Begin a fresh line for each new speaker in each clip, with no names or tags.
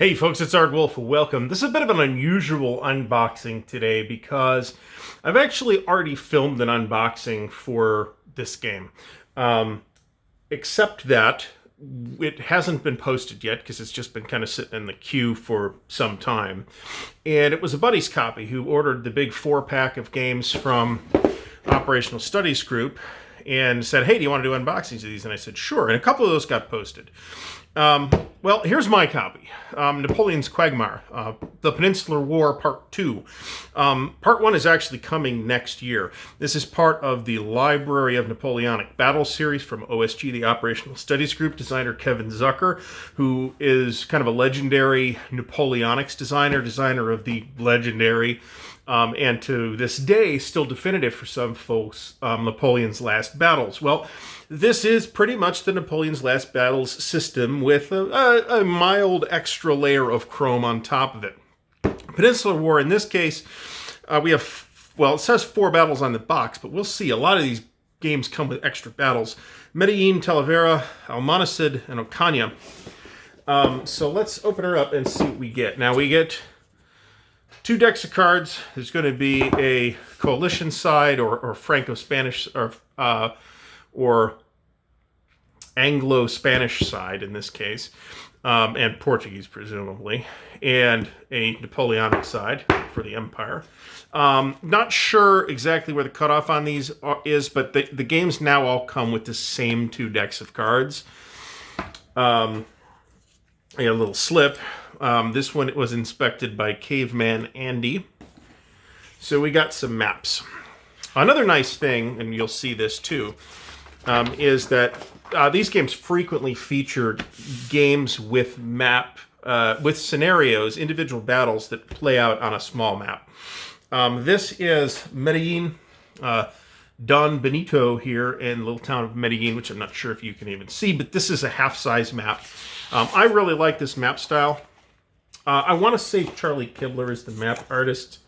Hey folks, it's Ardwulf. Welcome. This is a bit of an unusual unboxing today because I've actually already filmed an unboxing for this game. Except that it hasn't been posted yet because it's just been kind of sitting in the queue for some time. And it was a buddy's copy who ordered the big 4-pack of games from Operational Studies Group and said, hey, do you want to do unboxings of these? And I said, sure. And a couple of those got posted. Well, here's my copy. Napoleon's Quagmire, The Peninsular War Part 2. Part 1 is actually coming next year. This is part of the Library of Napoleonic Battles series from OSG, the Operational Studies Group, designer Kevin Zucker, who is kind of a legendary Napoleonics designer of the legendary, and to this day, still definitive for some folks, Napoleon's Last Battles. Well, this is pretty much the Napoleon's Last Battles system with a mild extra layer of chrome on top of it. Peninsular War, in this case, we have, well, it says 4 battles on the box, but we'll see. A lot of these games come with extra battles. Medellin, Talavera, Almonacid, and Ocaña. So let's open her up and see what we get. Now we get 2 decks of cards. There's going to be a coalition side or Franco-Spanish or Anglo-Spanish side in this case, and Portuguese presumably, and a Napoleonic side for the Empire. Not sure exactly where the cutoff on these is, but the games now all come with the same 2 decks of cards. A little slip. This one was inspected by Caveman Andy. So we got some maps. Another nice thing, and you'll see this too, is that these games frequently featured games with with scenarios, individual battles that play out on a small map. This is Medellin, Don Benito here in the little town of Medellin, which I'm not sure if you can even see, but this is a half-size map. I really like this map style. I want to say Charlie Kibler is the map artist.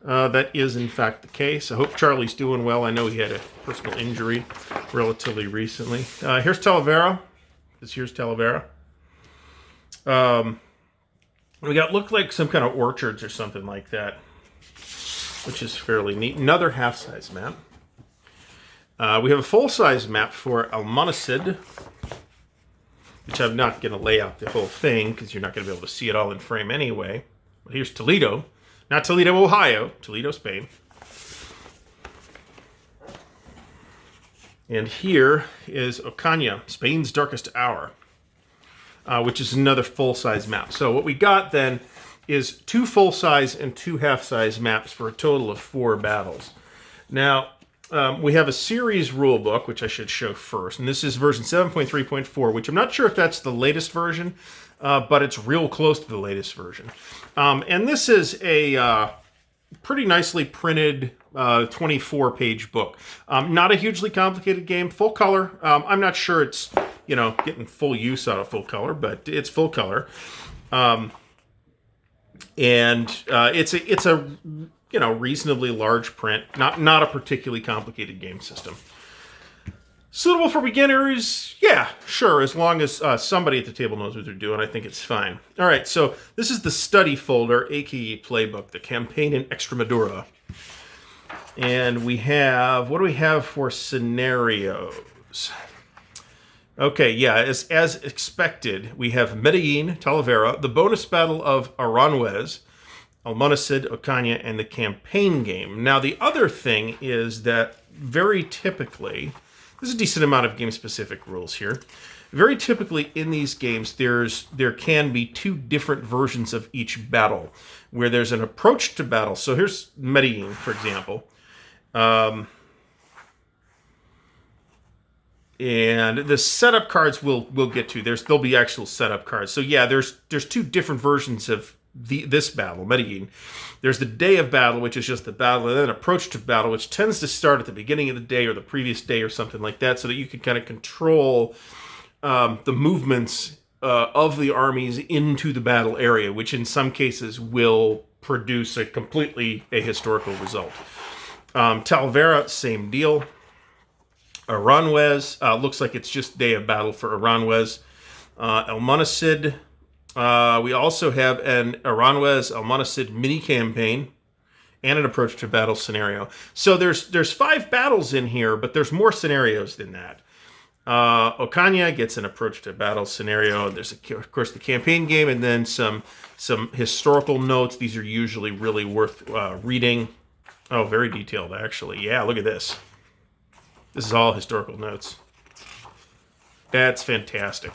That is, in fact, the case. I hope Charlie's doing well. I know he had a personal injury relatively recently. Here's Talavera. Here's Talavera. We got, look like some kind of orchards or something like that, which is fairly neat. Another half-size map. We have a full-size map for Almonacid, which I'm not going to lay out the whole thing because you're not going to be able to see it all in frame anyway. But here's Toledo. Not Toledo, Ohio. Toledo, Spain. And here is Ocaña, Spain's Darkest Hour, which is another full-size map. So what we got then is 2 full-size and 2 half-size maps for a total of 4 battles. Now, we have a series rulebook, which I should show first. And this is version 7.3.4, which I'm not sure if that's the latest version, but it's real close to the latest version. And this is a pretty nicely printed 24-page book. Not a hugely complicated game, full color. I'm not sure it's, getting full use out of full color, but it's full color. And it's a reasonably large print, not a particularly complicated game system. Suitable for beginners? Yeah, sure, as long as somebody at the table knows what they're doing, I think it's fine. All right, so this is the study folder, aka playbook, the campaign in Extremadura. And we have, what do we have for scenarios? Okay, yeah, as expected, we have Medellin, Talavera, the bonus battle of Aranjuez, Almonacid, Ocaña, and the campaign game. Now, the other thing is that very typically, there's a decent amount of game-specific rules here. Very typically in these games, there can be 2 different versions of each battle, where there's an approach to battle. So here's Medellin, for example. And the setup cards we'll get to. There'll be actual setup cards. So yeah, there's 2 different versions of this battle, Medellin. There's the day of battle, which is just the battle, and then approach to battle, which tends to start at the beginning of the day or the previous day or something like that, so that you can kind of control the movements of the armies into the battle area, which in some cases will produce a completely ahistorical result. Talavera, same deal. Aranjuez, looks like it's just day of battle for Aranjuez. Almonacid, We also have an Aranjuez Almonacid mini campaign and an approach to battle scenario. So there's 5 battles in here, but there's more scenarios than that. Ocaña gets an approach to battle scenario. There's, of course, the campaign game, and then some historical notes. These are usually really worth reading. Oh, very detailed, actually. Yeah, look at this. This is all historical notes. That's fantastic.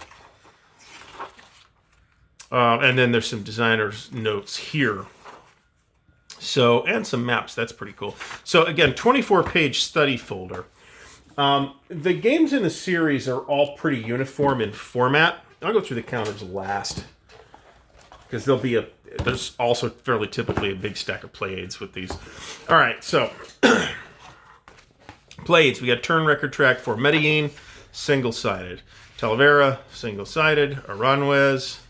And then there's some designer's notes here. So, and some maps. That's pretty cool. So, again, 24-page study folder. The games in the series are all pretty uniform in format. I'll go through the counters last, because there's also fairly typically a big stack of play aids with these. All right, so play aids. We got turn record track for Medellin, single-sided. Talavera, single-sided. Aranjuez.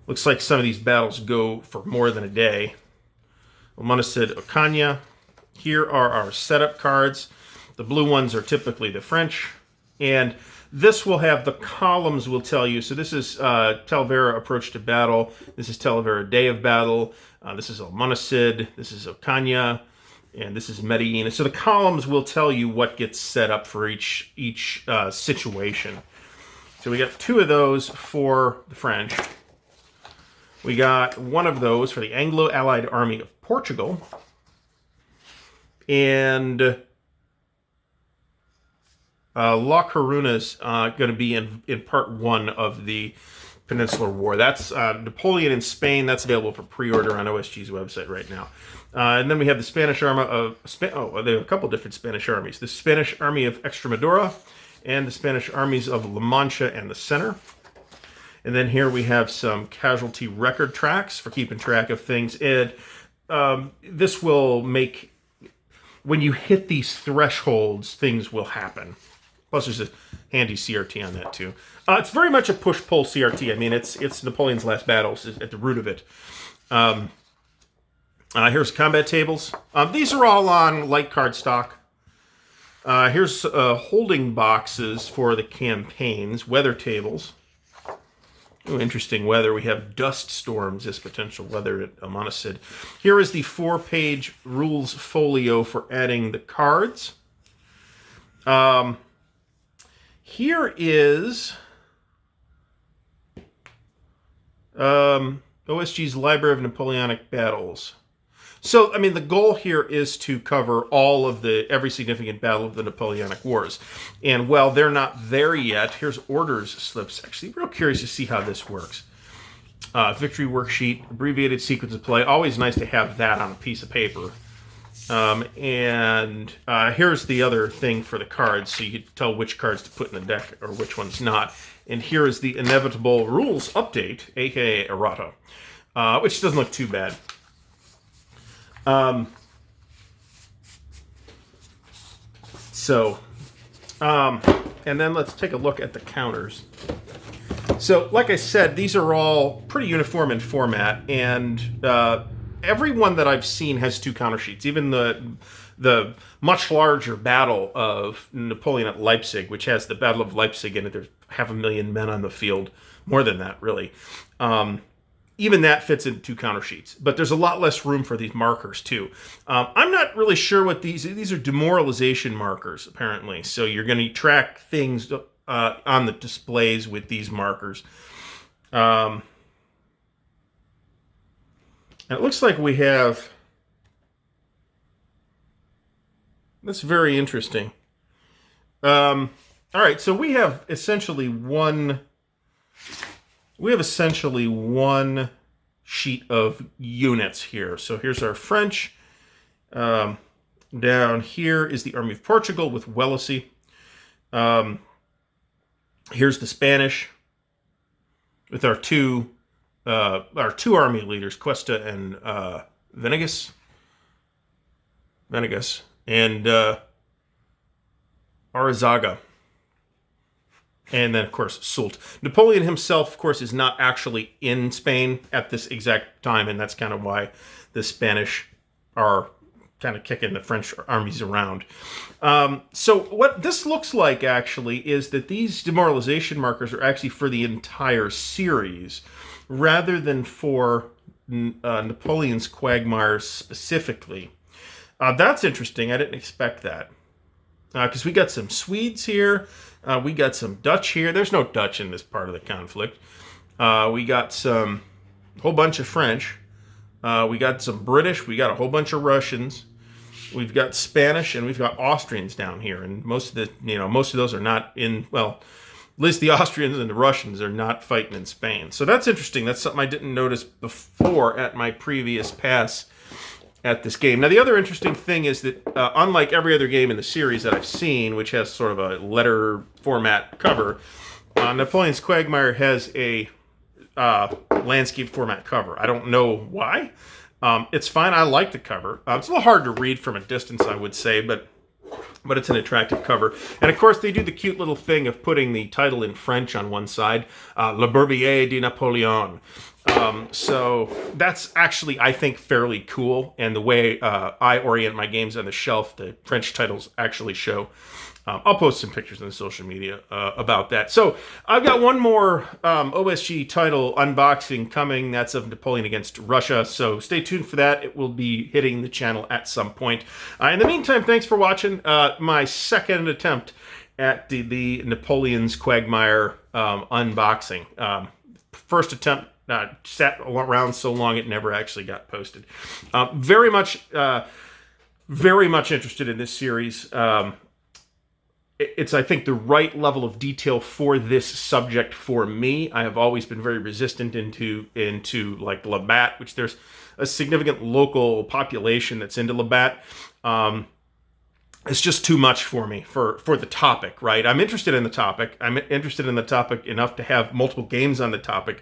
Looks like some of these battles go for more than a day. Almonacid Ocaña. Here are our setup cards. The blue ones are typically the French. And this will have the columns will tell you. So this is Talavera Approach to Battle. This is Talavera Day of Battle. This is Almonacid. This is Ocaña. And this is Medellin. So the columns will tell you what gets set up for each situation. So we got 2 of those for the French. We got 1 of those for the Anglo-Allied Army of Portugal. And La Coruña's going to be in part 1 of the Peninsular War. That's Napoleon in Spain. That's available for pre-order on OSG's website right now. And then we have the Spanish Army of... they have a couple different Spanish armies. The Spanish Army of Extremadura and the Spanish armies of La Mancha and the Center. And then here we have some casualty record tracks for keeping track of things. And this will make... When you hit these thresholds, things will happen. Plus, there's a handy CRT on that, too. It's very much a push-pull CRT. I mean, it's Napoleon's last battles at the root of it. Here's combat tables. These are all on light card stock. Here's holding boxes for the campaigns, weather tables. Ooh, interesting weather. We have dust storms as potential weather at Almonacid. Here is the 4-page rules folio for adding the cards. Here is OSG's Library of Napoleonic Battles. So, I mean, the goal here is to cover all of every significant battle of the Napoleonic Wars. And while they're not there yet, here's orders slips. Actually, real curious to see how this works. Victory worksheet, abbreviated sequence of play. Always nice to have that on a piece of paper. And here's the other thing for the cards, so you can tell which cards to put in the deck or which ones not. And here is the inevitable rules update, aka errata, which doesn't look too bad. And then let's take a look at the counters. So, like I said, these are all pretty uniform in format, and every one that I've seen has 2 counter sheets. Even the much larger battle of Napoleon at Leipzig, which has the Battle of Leipzig in it. There's 500,000 men on the field, more than that, really. Even that fits into 2 counter sheets, but there's a lot less room for these markers too. I'm not really sure what these are. Demoralization markers, apparently. So you're going to track things on the displays with these markers. And it looks like we have... That's very interesting. All right, so we have essentially one sheet of units here. So here's our French. Down here is the Army of Portugal with Wellesey. Here's the Spanish with our two army leaders, Cuesta and Venegas, and Arizaga. And then, of course, Soult. Napoleon himself, of course, is not actually in Spain at this exact time, and that's kind of why the Spanish are kind of kicking the French armies around. So what this looks like, actually, is that these demoralization markers are actually for the entire series, rather than for Napoleon's Quagmire specifically. That's interesting. I didn't expect that. Because we got some Swedes here. We got some Dutch here. There's no Dutch in this part of the conflict. We got some whole bunch of French. We got some British. We got a whole bunch of Russians. We've got Spanish, and we've got Austrians down here. And most of those are not in, well, at least the Austrians and the Russians are not fighting in Spain. So that's interesting. That's something I didn't notice before at my previous pass at this game. Now, the other interesting thing is that, unlike every other game in the series that I've seen, which has sort of a letter format cover, Napoleon's Quagmire has a landscape format cover. I don't know why. It's fine. I like the cover. It's a little hard to read from a distance, I would say, but it's an attractive cover. And of course, they do the cute little thing of putting the title in French on one side, Le Barbier de Napoleon. So that's actually, I think, fairly cool. And the way I orient my games on the shelf, the French titles actually show. I'll post some pictures on the social media about that. So I've got one more OSG title unboxing coming. That's of Napoleon against Russia. So stay tuned for that. It will be hitting the channel at some point. In the meantime, thanks for watching my second attempt at the Napoleon's Quagmire unboxing. First attempt sat around so long it never actually got posted. Very much interested in this series. It's, I think, the right level of detail for this subject for me. I have always been very resistant into like Labatt, which there's a significant local population that's into Labatt. It's just too much for me for the topic, right? I'm interested in the topic. I'm interested in the topic enough to have multiple games on the topic.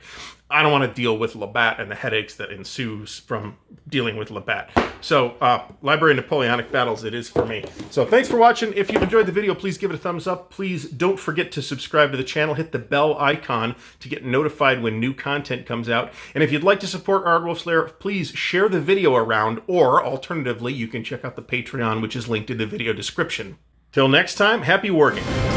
I don't want to deal with Labatt and the headaches that ensues from dealing with Labatt. So, Library of Napoleonic Battles, it is for me. So, thanks for watching. If you've enjoyed the video, please give it a thumbs up. Please don't forget to subscribe to the channel. Hit the bell icon to get notified when new content comes out. And if you'd like to support Ardwulf's Lair, please share the video around, or alternatively, you can check out the Patreon, which is linked in the video description. Till next time, happy wargaming.